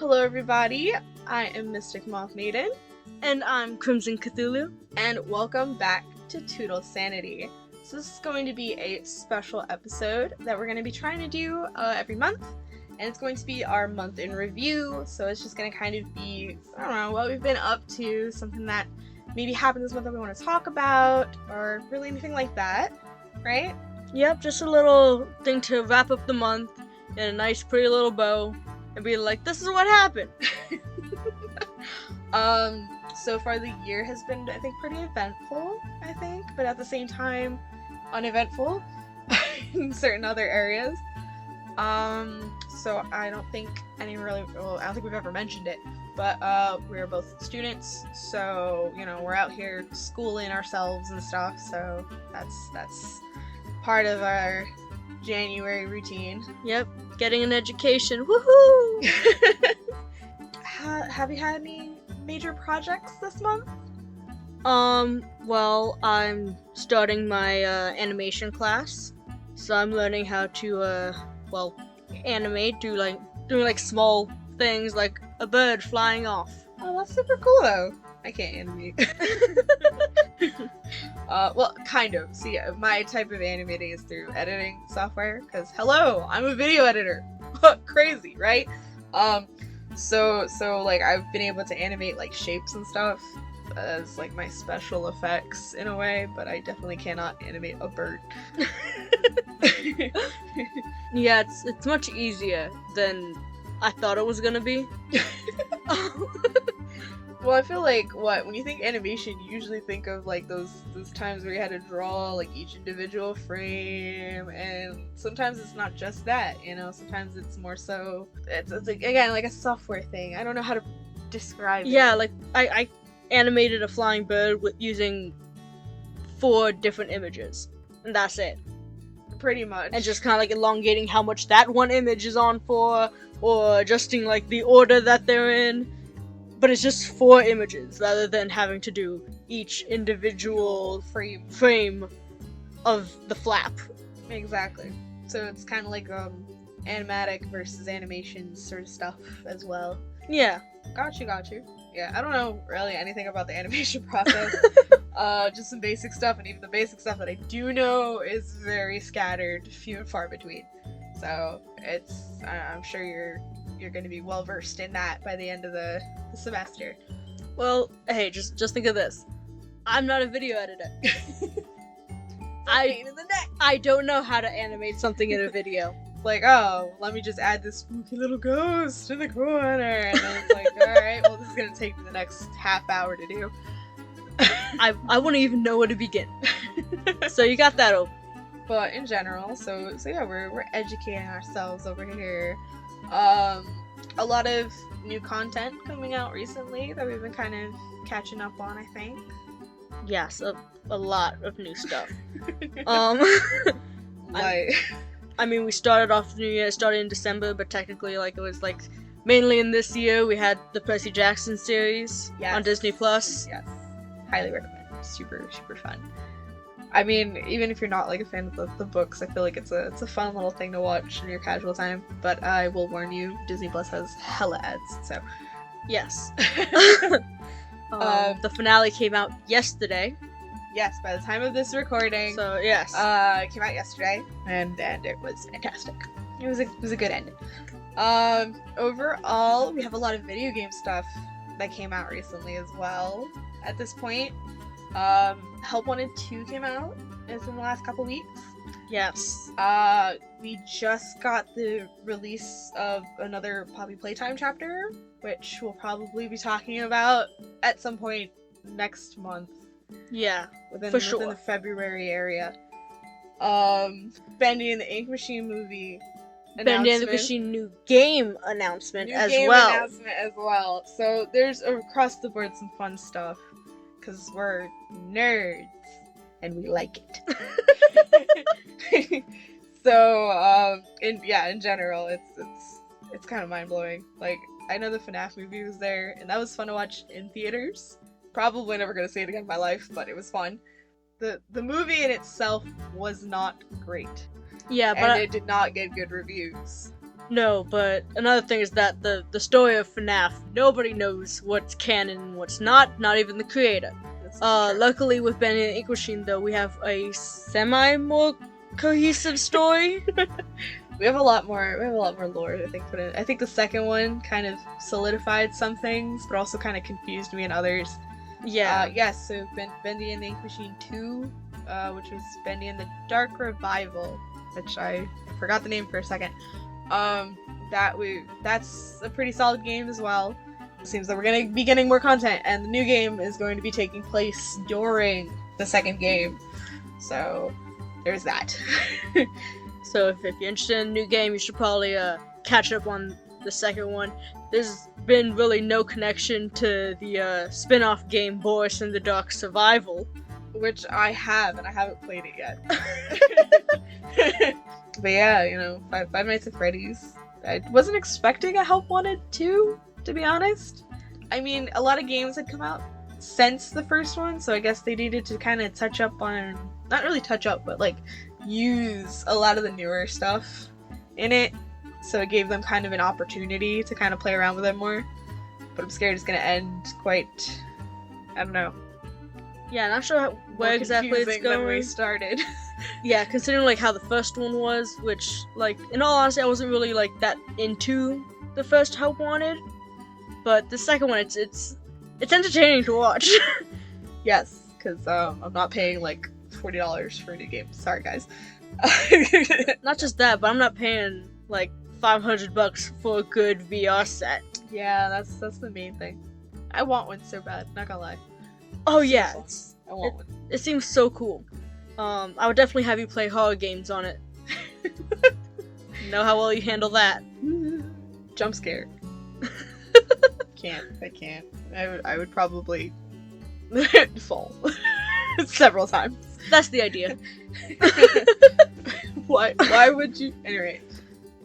Hello everybody, I am Mystic Moth Maiden, And I'm Crimson Cthulhu. and welcome back to Toodle Sanity. So this is going to be a special episode that we're going to be trying to do every month, and it's going to be our month in review, so it's just going to kind of be, I don't know, what we've been up to, something that maybe happened this month that we want to talk about, or really anything like that, right? Yep, just a little thing to wrap up the month in a nice, pretty little bow, and be like, this is what happened. So far the year has been, I think, pretty eventful, but at the same time, uneventful in certain other areas. So I don't think I don't think we've ever mentioned it, but we're both students, so, you know, we're out here schooling ourselves and stuff, so that's part of our January routine. Yep, getting an education. Woohoo! Have you had any major projects this month? Well, I'm starting my animation class, so I'm learning how to animate, doing like small things like a bird flying off. Oh, that's super cool though. I can't animate. Well, kind of. See, my type of animating is through editing software, because hello, I'm a video editor. Crazy, right? So like I've been able to animate like shapes and stuff as like my special effects in a way, but I definitely cannot animate a bird. Yeah, it's much easier than I thought it was gonna be. Well, I feel like when you think animation, you usually think of like those times where you had to draw like each individual frame, and sometimes it's not just that, you know. Sometimes it's more so it's like, again, like a software thing. I don't know how to describe it. Yeah, like I animated a flying bird using 4 different images, and that's it. Pretty much. And just kind of like elongating how much that one image is on for, or adjusting like the order that they're in. But it's just 4 images rather than having to do each individual frame of the flap. Exactly. So it's kind of like animatic versus animation sort of stuff as well. Yeah. Got you. Yeah, I don't know really anything about the animation process. Just some basic stuff, and even the basic stuff that I do know is very scattered, few and far between. So I'm sure you're going to be well versed in that by the end of the semester. Well, hey, just think of this. I'm not a video editor. Pain in the neck. I don't know how to animate something in a video. Like, oh, let me just add this spooky little ghost in the corner, and then it's like, alright, well, this is gonna take me the next half hour to do. I wouldn't even know where to begin. So you got that open. But in general, so yeah, we're educating ourselves over here. A lot of new content coming out recently that we've been kind of catching up on, I think. Yes, a lot of new stuff. I mean, we started off the new year, it started in December, but technically, like, it was, like, mainly in this year, we had the Percy Jackson series on Disney+. Yes, highly recommend. Super, super fun. I mean, even if you're not, like, a fan of the books, I feel like it's a fun little thing to watch in your casual time, but I will warn you, Disney+ has hella ads, so. Yes. The finale came out yesterday. Yes, by the time of this recording. So, yes. It came out yesterday, and it was fantastic. It was a good ending. Overall, we have a lot of video game stuff that came out recently as well. At this point, Help Wanted 2 came out in the last couple weeks. Yes. We just got the release of another Poppy Playtime chapter, which we'll probably be talking about at some point next month. Yeah, within sure. the February area. Bendy and the Ink Machine movie Bendy and the Machine new game announcement as well. So there's across the board some fun stuff, because we're nerds and we like it. So in general, it's kind of mind blowing. Like, I know the FNAF movie was there, and that was fun to watch in theaters. Probably never gonna see it again in my life, but it was fun. The movie in itself was not great. Yeah, but and it did not get good reviews. No, but another thing is that the story of FNAF, nobody knows what's canon and what's not even the creator. This is true. Luckily with Bendy and the Ink Machine, though, we have a semi-more cohesive story. We have a lot more lore, I think, put in. I think the second one kind of solidified some things, but also kind of confused me in others. Yeah. Yes, so Bendy and the Ink Machine 2, which was Bendy and the Dark Revival, which I forgot the name for a second. That's a pretty solid game as well. It seems that we're gonna be getting more content, and the new game is going to be taking place during the second game. So there's that. So if you're interested in a new game, you should probably catch up on the second one. There's been really no connection to the spin-off game Boris and the Dark Survival. Which I have, and I haven't played it yet. But yeah, you know, Five Nights at Freddy's. I wasn't expecting a Help Wanted 2, to be honest. I mean, a lot of games had come out since the first one, so I guess they needed to kind of touch up on, not really touch up, but like use a lot of the newer stuff in it. So it gave them kind of an opportunity to kind of play around with it more. But I'm scared it's going to end quite, I don't know. Yeah, not sure where exactly it's confusing than we going. started. Yeah, considering like how the first one was, which like in all honesty I wasn't really like that into the first Help Wanted, but the second one it's entertaining to watch. Yes, because I'm not paying like $40 for a new game. Sorry, guys. Not just that, but I'm not paying like $500 for a good VR set. Yeah, that's the main thing. I want one so bad. Not gonna lie. Oh yeah, I want one. it seems so cool. I would definitely have you play horror games on it. Know how well you handle that. Jump scare. I can't. I would probably fall several times. That's the idea. Why would you? Anyway,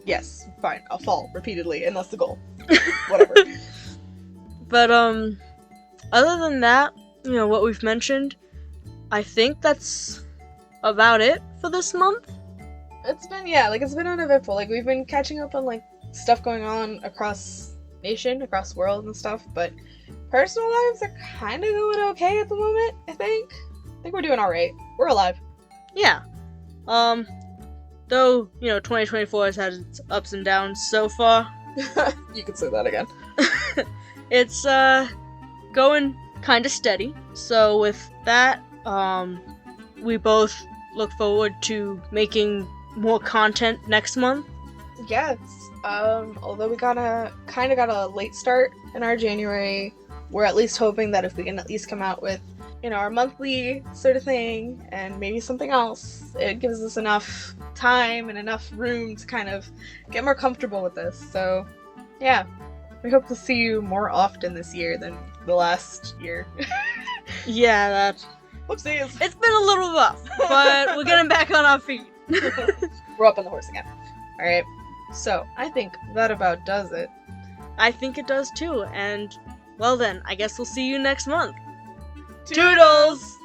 yes, fine. I'll fall repeatedly, and that's the goal. Whatever. But other than that, you know what we've mentioned, I think that's about it for this month. It's been uneventful. Like, we've been catching up on like stuff going on across nation, across the world and stuff, but personal lives are kind of going okay at the moment. I think we're doing all right. We're alive. Yeah. Though, you know, 2024 has had its ups and downs so far. You could say that again. It's going kind of steady. So with that, we both look forward to making more content next month. Yes. Although we got a late start in our January, we're at least hoping that if we can at least come out with, you know, our monthly sort of thing and maybe something else, it gives us enough time and enough room to kind of get more comfortable with this. So, yeah. We hope to see you more often this year than the last year. Yeah, that. Whoopsies. It's been a little rough, but we're getting back on our feet. We're up on the horse again. Alright. So, I think that about does it. I think it does too, and well then, I guess we'll see you next month. Toodles!